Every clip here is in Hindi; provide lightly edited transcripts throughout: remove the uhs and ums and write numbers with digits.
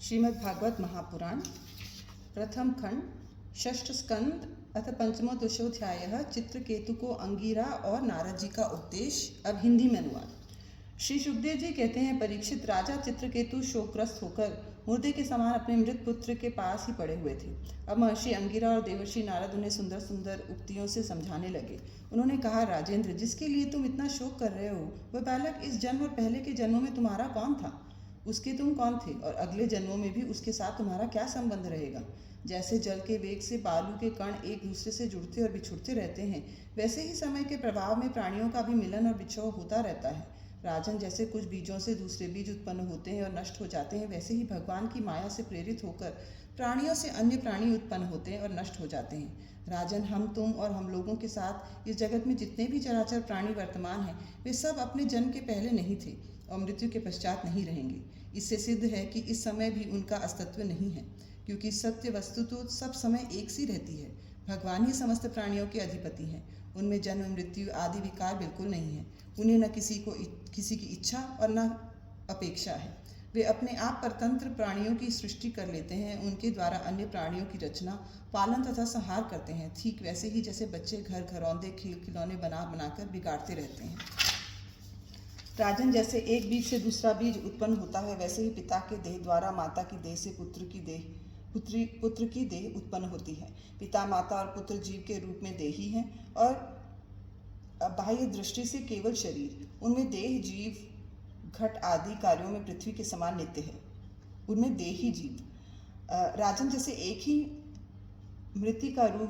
श्रीमद् भागवत महापुराण प्रथम खंड षष्ठ स्कंद अथ पंचमो दशोध्याय चित्रकेतु को अंगिरा और नारद जी का उपदेश। अब हिंदी में अनुवाद। श्री सुखदेव जी कहते हैं, परीक्षित, राजा चित्रकेतु शोकग्रस्त होकर मुर्दे के समान अपने मृत पुत्र के पास ही पड़े हुए थे। अब महर्षि अंगिरा और देवर्षि नारद उन्हें सुंदर सुंदर उक्तियों से समझाने लगे। उन्होंने कहा, राजेंद्र, जिसके लिए तुम इतना शोक कर रहे हो वह बालक इस जन्म और पहले के जन्मों में तुम्हारा कौन था? उसके तुम कौन थे और अगले जन्मों में भी उसके साथ तुम्हारा क्या संबंध रहेगा? जैसे जल के वेग से बालू के कण एक दूसरे से जुड़ते और बिछुड़ते रहते हैं, वैसे ही समय के प्रभाव में प्राणियों का भी मिलन और बिछोह होता रहता है। राजन, जैसे कुछ बीजों से दूसरे बीज उत्पन्न होते हैं और नष्ट हो जाते हैं, वैसे ही भगवान की माया से प्रेरित होकर प्राणियों से अन्य प्राणी उत्पन्न होते हैं और नष्ट हो जाते हैं। राजन, हम, तुम और हम लोगों के साथ इस जगत में जितने भी चराचर प्राणी वर्तमान हैं, वे सब अपने जन्म के पहले नहीं थे और मृत्यु के पश्चात नहीं रहेंगे। इससे सिद्ध है कि इस समय भी उनका अस्तित्व नहीं है, क्योंकि सत्य वस्तु तो सब समय एक सी रहती है। भगवान ही समस्त प्राणियों के अधिपति हैं। उनमें जन्म, मृत्यु आदि विकार बिल्कुल नहीं है। उन्हें न किसी की इच्छा और न अपेक्षा है। वे अपने आप परतंत्र प्राणियों की सृष्टि कर लेते हैं। उनके द्वारा अन्य प्राणियों की रचना, पालन तथा संहार करते हैं, ठीक वैसे ही जैसे बच्चे घर घरौंदे खेल खिलौने बना बनाकर बिगाड़ते रहते हैं। राजन, जैसे एक बीज से दूसरा बीज उत्पन्न होता है, वैसे ही पिता के देह द्वारा माता की देह से पुत्र की देह उत्पन्न होती है। पिता, माता और पुत्र जीव के रूप में देही हैं और बाह्य दृष्टि से केवल शरीर। उनमें देह, जीव, घट आदि कार्यों में पृथ्वी के समान नित्य है। उनमें देही जीव। राजन, जैसे एक ही मृतिका रूप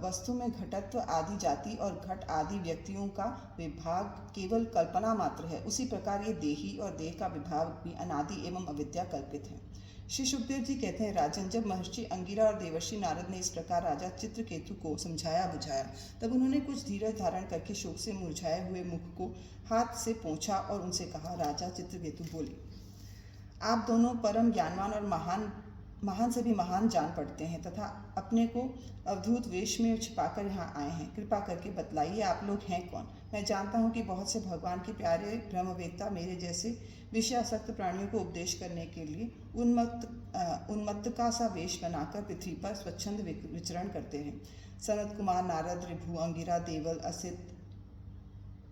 वस्तु में घटत्व आदि जाति और घट आदि व्यक्तियों का विभाग केवल कल्पना मात्र है, उसी प्रकार ये देही और देह का विभाग भी अनादि एवं अविद्या कल्पित है। श्री सुखदेव जी कहते हैं, राजन, जब महर्षि अंगिरा और देवर्षि नारद ने इस प्रकार राजा चित्रकेतु को समझाया बुझाया, तब उन्होंने कुछ धीरज धारण करके शोक से मुरझाए हुए मुख को हाथ से पोंछा और उनसे कहा। राजा चित्रकेतु बोले, आप दोनों परम ज्ञानवान और महान से भी महान जान पड़ते हैं तथा अपने को अवधूत वेश में छिपाकर यहाँ आए हैं। कृपा करके बतलाइए, आप लोग हैं कौन? मैं जानता हूँ कि बहुत से भगवान के प्यारे ब्रह्मवेत्ता मेरे जैसे विषयासक्त प्राणियों को उपदेश करने के लिए उन्मत्त का सा वेश बनाकर पृथ्वी पर स्वच्छंद विचरण करते हैं। सनत कुमार, नारद, ऋभु, अंगिरा, देवल, असित,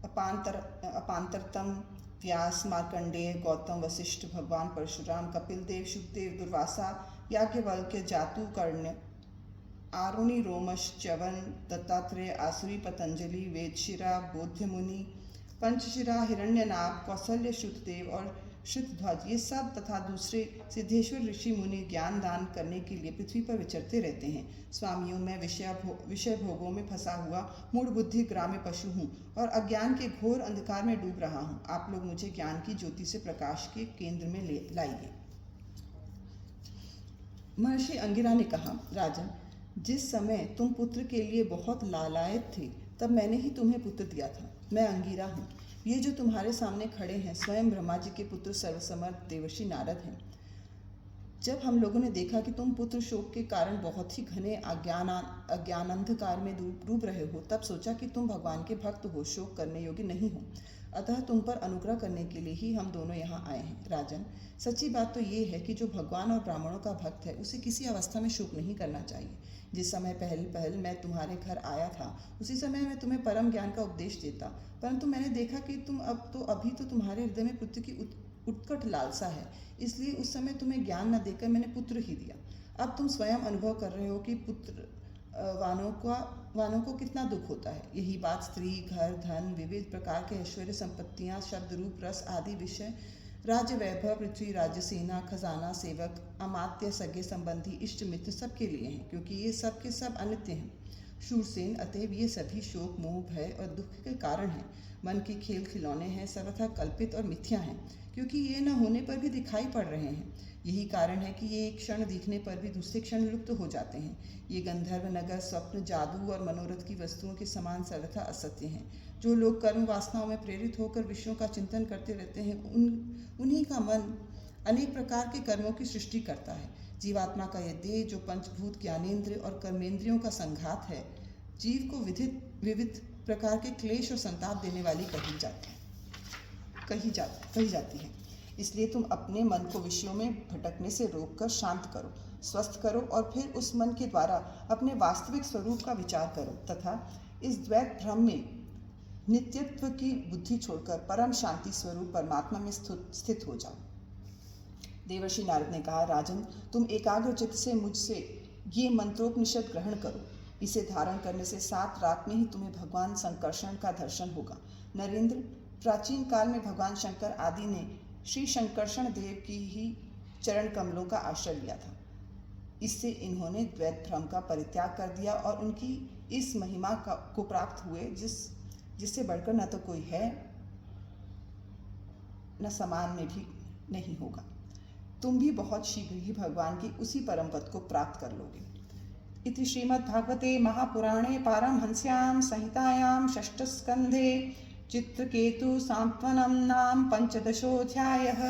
अपांतरतम, व्यास, मार्कंडेय, गौतम, वशिष्ठ, भगवान परशुराम, कपिल देव, शुकदेव, दुर्वासा, याज्ञवल्क्य, जातु, कर्ण्य, आरुणि, रोमश, च्यवन, दत्तात्रेय, आसुरी, पतंजलि, वेदशिरा, बोध्य मुनि, पंचशिरा, हिरण्यनाभ, कौसल्य, श्रुतदेव और श्रुतध्वज, ये सब तथा दूसरे सिद्धेश्वर ऋषि मुनि ज्ञान दान करने के लिए पृथ्वी पर विचरते रहते हैं। स्वामियों, मैं विषय भोगों में फंसा हुआ मूढ़ बुद्धि ग्राम्य पशु हूँ और अज्ञान के घोर अंधकार में डूब रहा हूँ। आप लोग मुझे ज्ञान की ज्योति से प्रकाश के केंद्र में लाइए। महर्षि अंगिरा ने कहा, राजन, जिस समय तुम पुत्र के लिए बहुत लालायित थे, तब मैंने ही तुम्हें पुत्र दिया था। मैं अंगिरा हूँ। ये जो तुम्हारे सामने खड़े हैं स्वयं ब्रह्मा जी के पुत्र सर्वसमर्थ देवर्षि नारद हैं। जब हम लोगों ने देखा कि तुम पुत्र शोक के कारण बहुत ही घने अज्ञान अंधकार में डूब रहे हो, तब सोचा कि तुम भगवान के भक्त हो, शोक करने योग्य नहीं हो, अतः तुम पर अनुग्रह करने के लिए ही हम दोनों यहाँ आए हैं। राजन, सच्ची बात तो ये है कि जो भगवान और ब्राह्मणों का भक्त है, उसे किसी अवस्था में शोक नहीं करना चाहिए। जिस समय पहल मैं तुम्हारे घर आया था, उसी समय मैं तुम्हें परम ज्ञान का उपदेश देता, परंतु मैंने देखा कि तुम अभी तो तुम्हारे हृदय में पुत्र की उत्कट लालसा है, इसलिए उस समय तुम्हें ज्ञान न देकर मैंने पुत्र ही दिया। अब तुम स्वयं अनुभव कर रहे हो कि पुत्र वानों को कितना दुख होता है। यही बात स्त्री, घर, धन, विविध प्रकार के ऐश्वर्य, संपत्तियाँ, शब्द, रूप, रस आदि विषय, राज्य वैभव, पृथ्वी, राज्य, सेना, खजाना, सेवक, अमात्य, सगे संबंधी, इष्ट मित्र सबके लिए हैं, क्योंकि ये सब के सब अनित्य हैं। शूरसेन, अतएव ये सभी शोक, मोह, भय और दुख के कारण हैं। मन के खेल खिलौने हैं, सर्वथा कल्पित और मिथ्या हैं, क्योंकि ये न होने पर भी दिखाई पड़ रहे हैं। यही कारण है कि ये एक क्षण दिखने पर भी दूसरे क्षण लुप्त हो जाते हैं। ये गंधर्व नगर, स्वप्न, जादू और मनोरथ की वस्तुओं के समान सर्वथा असत्य हैं। जो लोग कर्म वासनाओं में प्रेरित होकर विषयों का चिंतन करते रहते हैं, उन्हीं का मन अनेक प्रकार के कर्मों की सृष्टि करता है। जीवात्मा का यह देह, जो पंचभूत ज्ञानेंद्रिय और कर्मेंद्रियों का संघात है, जीव को विविध प्रकार के क्लेश और संताप देने वाली कही जाती है। इसलिए तुम अपने मन को विषयों में भटकने से रोककर शांत करो, स्वस्थ करो और फिर उस मन के द्वारा अपने वास्तविक स्वरूप का विचार करो तथा इस द्वैत भ्रम में नित्यत्व की बुद्धि छोड़कर परम शांति स्वरूप परमात्मा में स्थित हो जाओ। देवर्षि नारद ने कहा, राजन, तुम एकाग्र चित्त से मुझसे ये मंत्रोपनिषद ग्रहण करो। इसे धारण करने से 7 रात में ही तुम्हें भगवान संकर्षण का दर्शन होगा। नरेंद्र, प्राचीन काल में भगवान शंकर आदि ने श्री शंकरषण देव की ही चरण कमलों का आश्रय लिया था। इससे इन्होंने द्वैत भ्रम का परित्याग कर दिया और उनकी इस महिमा को प्राप्त हुए जिससे बढ़कर न तो कोई है न समान में भी नहीं होगा। तुम भी बहुत शीघ्र ही भगवान की उसी परम पद को प्राप्त कर लोगे। इति श्रीमद्भागवते महापुराणे पारमहंस्यां संहितायां षष्ठस्कन्धे चित्रकेतु सांत्वनं नाम 15ोऽध्यायः।